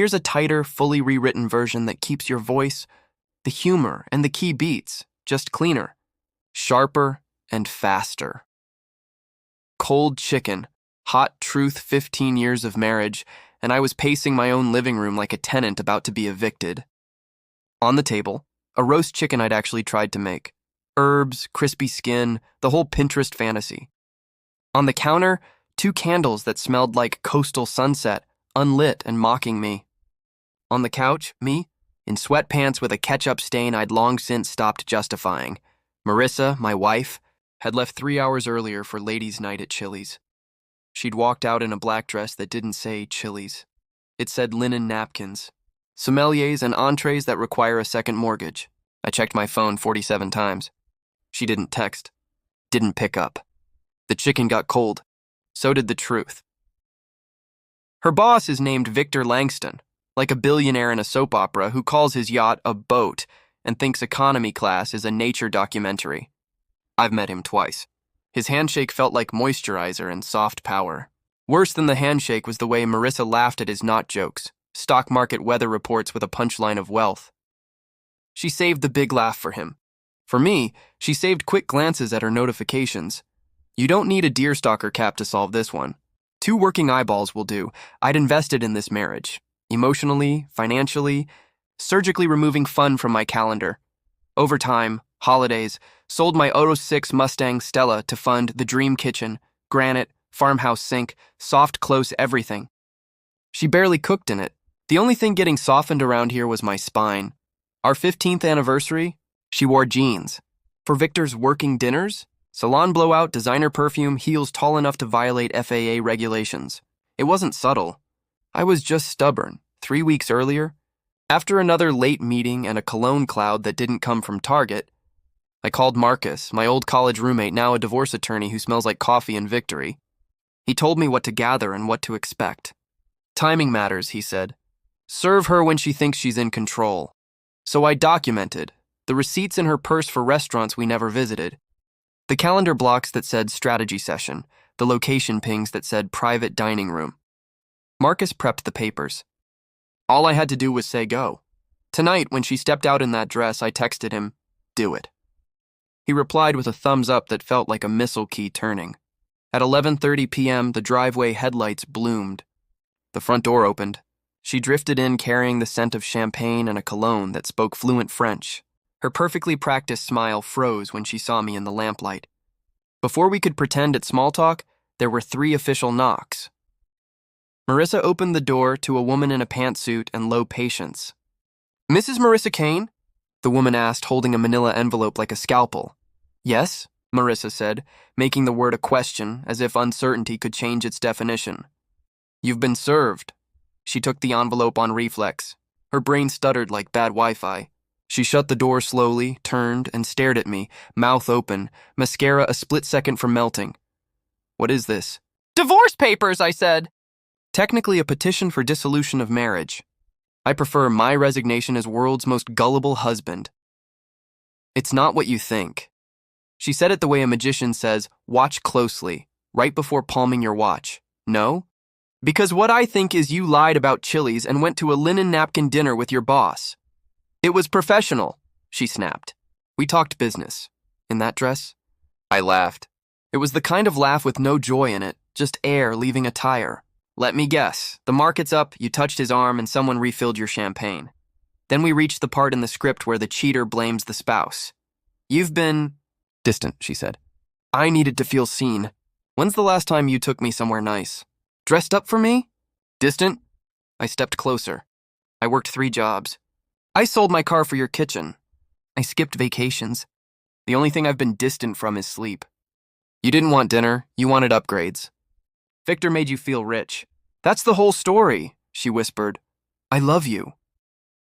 Here's a tighter, fully rewritten version that keeps your voice, the humor, and the key beats just cleaner, sharper, and faster. Cold chicken, hot truth 15 years of marriage, and I was pacing my own living room like a tenant about to be evicted. On the table, a roast chicken I'd actually tried to make. Herbs, crispy skin, the whole Pinterest fantasy. On the counter, 2 candles that smelled like coastal sunset, unlit and mocking me. On the couch, me, in sweatpants with a ketchup stain I'd long since stopped justifying. Marissa, my wife, had left 3 hours earlier for ladies' night at Chili's. She'd walked out in a black dress that didn't say Chili's. It said linen napkins, sommeliers and entrees that require a second mortgage. I checked my phone 47 times. She didn't text, didn't pick up. The chicken got cold. So did the truth. Her boss is named Victor Langston, like a billionaire in a soap opera who calls his yacht a boat and thinks economy class is a nature documentary. I've met him twice. His handshake felt like moisturizer and soft power. Worse than the handshake was the way Marissa laughed at his not jokes, stock market weather reports with a punchline of wealth. She saved the big laugh for him. For me, she saved quick glances at her notifications. You don't need a deerstalker cap to solve this one. 2 working eyeballs will do. I'd invested in this marriage. Emotionally, financially, surgically removing fun from my calendar. Overtime, holidays, sold my 06 Mustang Stella to fund the dream kitchen, granite, farmhouse sink, soft close everything. She barely cooked in it. The only thing getting softened around here was my spine. Our 15th anniversary, she wore jeans. For Victor's working dinners, salon blowout, designer perfume, heels tall enough to violate FAA regulations. It wasn't subtle. I was just stubborn. 3 weeks earlier, after another late meeting and a cologne cloud that didn't come from Target, I called Marcus, my old college roommate, now a divorce attorney who smells like coffee and victory. He told me what to gather and what to expect. Timing matters, he said. Serve her when she thinks she's in control. So I documented the receipts in her purse for restaurants we never visited, the calendar blocks that said strategy session, the location pings that said private dining room. Marcus prepped the papers. All I had to do was say go. Tonight, when she stepped out in that dress, I texted him, do it. He replied with a thumbs up that felt like a missile key turning. At 11:30 p.m., the driveway headlights bloomed. The front door opened. She drifted in carrying the scent of champagne and a cologne that spoke fluent French. Her perfectly practiced smile froze when she saw me in the lamplight. Before we could pretend at small talk, there were 3 official knocks. Marissa opened the door to a woman in a pantsuit and low patience. Mrs. Marissa Kane? The woman asked, holding a manila envelope like a scalpel. Yes, Marissa said, making the word a question, as if uncertainty could change its definition. You've been served. She took the envelope on reflex. Her brain stuttered like bad Wi-Fi. She shut the door slowly, turned, and stared at me, mouth open, mascara a split second from melting. What is this? Divorce papers, I said. Technically a petition for dissolution of marriage. I prefer my resignation as world's most gullible husband. It's not what you think. She said it the way a magician says, watch closely, right before palming your watch. No? Because what I think is you lied about Chili's and went to a linen napkin dinner with your boss. It was professional, she snapped. We talked business. In that dress? I laughed. It was the kind of laugh with no joy in it, just air leaving a tire. Let me guess. The market's up, you touched his arm, and someone refilled your champagne. Then we reached the part in the script where the cheater blames the spouse. You've been... distant, she said. I needed to feel seen. When's the last time you took me somewhere nice? Dressed up for me? Distant? I stepped closer. I worked 3 jobs. I sold my car for your kitchen. I skipped vacations. The only thing I've been distant from is sleep. You didn't want dinner, you wanted upgrades. Victor made you feel rich. That's the whole story, she whispered. I love you.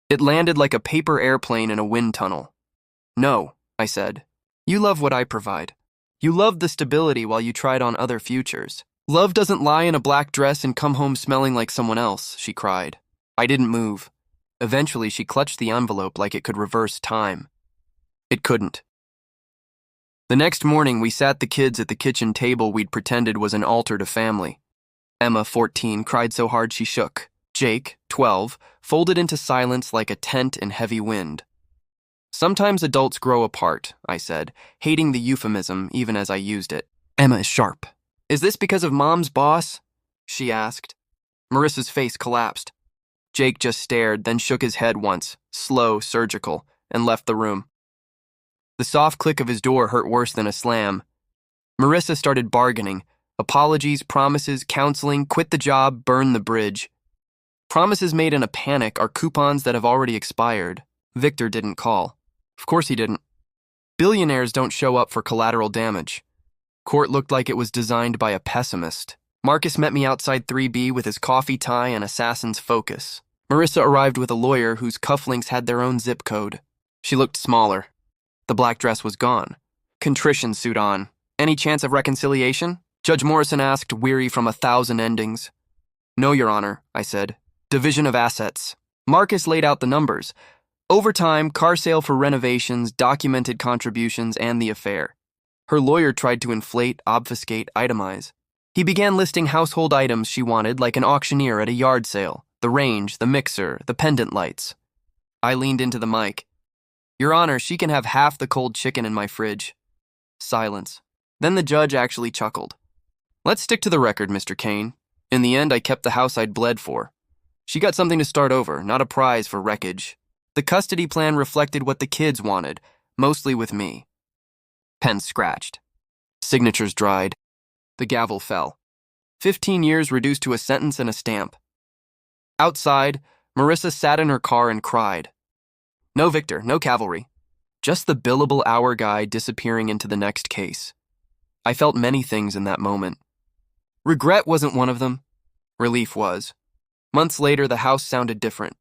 It landed like a paper airplane in a wind tunnel. No, I said. You love what I provide. You loved the stability while you tried on other futures. Love doesn't lie in a black dress and come home smelling like someone else, she cried. I didn't move. Eventually, she clutched the envelope like it could reverse time. It couldn't. The next morning, we sat the kids at the kitchen table we'd pretended was an altar to family. Emma, 14, cried so hard she shook. Jake, 12, folded into silence like a tent in heavy wind. Sometimes adults grow apart, I said, hating the euphemism even as I used it. Emma is sharp. Is this because of Mom's boss? She asked. Marissa's face collapsed. Jake just stared, then shook his head once, slow, surgical, and left the room. The soft click of his door hurt worse than a slam. Marissa started bargaining. Apologies, promises, counseling, quit the job, burn the bridge. Promises made in a panic are coupons that have already expired. Victor didn't call. Of course he didn't. Billionaires don't show up for collateral damage. Court looked like it was designed by a pessimist. Marcus met me outside 3B with his coffee tie and assassin's focus. Marissa arrived with a lawyer whose cufflinks had their own zip code. She looked smaller. The black dress was gone. Contrition suit on. Any chance of reconciliation? Judge Morrison asked, weary from 1,000 endings. No, Your Honor, I said. Division of assets. Marcus laid out the numbers. Overtime, car sale for renovations, documented contributions, and the affair. Her lawyer tried to inflate, obfuscate, itemize. He began listing household items she wanted like an auctioneer at a yard sale. The range, the mixer, the pendant lights. I leaned into the mic. Your Honor, she can have half the cold chicken in my fridge. Silence. Then the judge actually chuckled. Let's stick to the record, Mr. Kane. In the end, I kept the house I'd bled for. She got something to start over, not a prize for wreckage. The custody plan reflected what the kids wanted, mostly with me. Pens scratched. Signatures dried. The gavel fell. 15 years reduced to a sentence and a stamp. Outside, Marissa sat in her car and cried. No Victor, no cavalry. Just the billable hour guy disappearing into the next case. I felt many things in that moment. Regret wasn't one of them. Relief was. Months later, the house sounded different.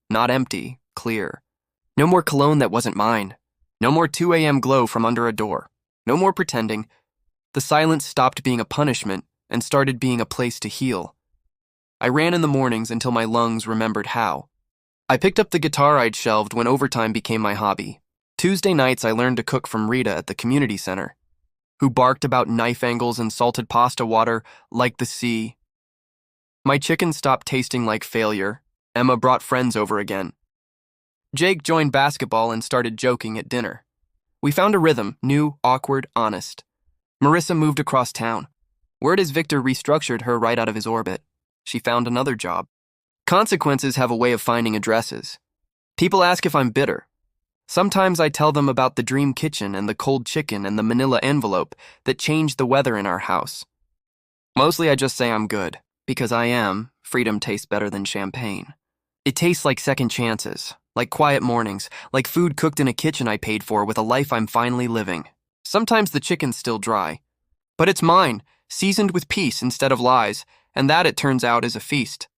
Not empty, clear. No more cologne that wasn't mine. No more 2 a.m. glow from under a door. No more pretending. The silence stopped being a punishment and started being a place to heal. I ran in the mornings until my lungs remembered how. I picked up the guitar I'd shelved when overtime became my hobby. Tuesday nights I learned to cook from Rita at the community center, who barked about knife angles and salted pasta water like the sea. My chicken stopped tasting like failure. Emma brought friends over again. Jake joined basketball and started joking at dinner. We found a rhythm, new, awkward, honest. Marissa moved across town. Word is Victor restructured her right out of his orbit. She found another job. Consequences have a way of finding addresses. People ask if I'm bitter. Sometimes I tell them about the dream kitchen and the cold chicken and the manila envelope that changed the weather in our house. Mostly I just say I'm good, because I am. Freedom tastes better than champagne. It tastes like second chances, like quiet mornings, like food cooked in a kitchen I paid for with a life I'm finally living. Sometimes the chicken's still dry. But it's mine, seasoned with peace instead of lies, and that, it turns out, is a feast.